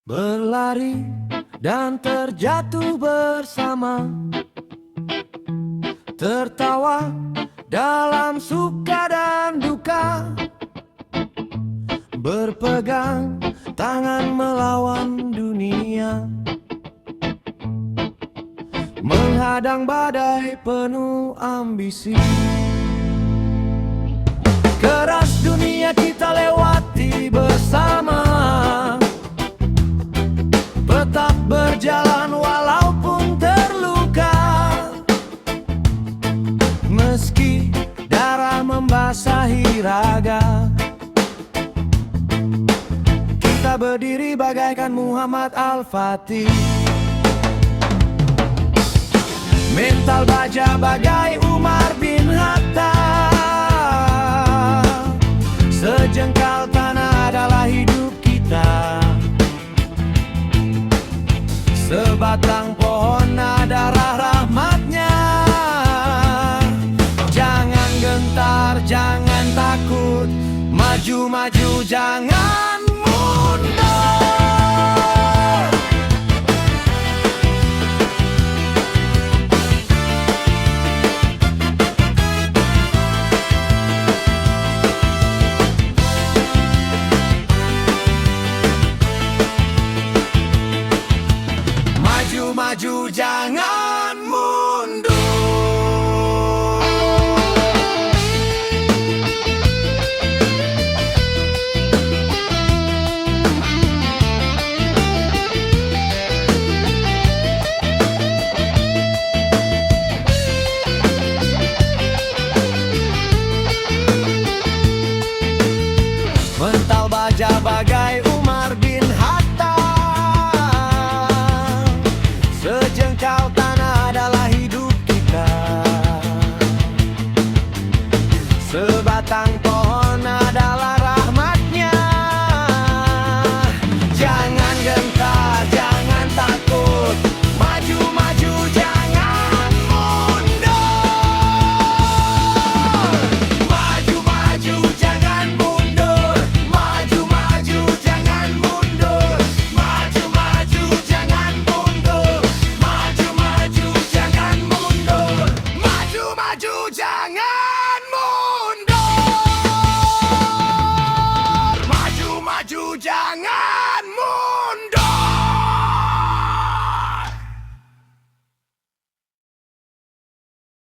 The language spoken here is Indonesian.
Berlari dan terjatuh bersama, tertawa dalam suka dan duka, berpegang tangan melawan dunia, menghadang badai penuh ambisi. Keras dunia kita lewati bersama, tetap berjalan walaupun terluka. Meski darah membasahi raga, kita berdiri bagaikan Muhammad Al-Fatih. Mental baja bagai Umar bin Hatta. Sejengkal tanah adalah hidup kita, sebatang pohon adalah rahmatnya. Jangan gentar, jangan takut, maju-maju jangan mundur. Maju jangan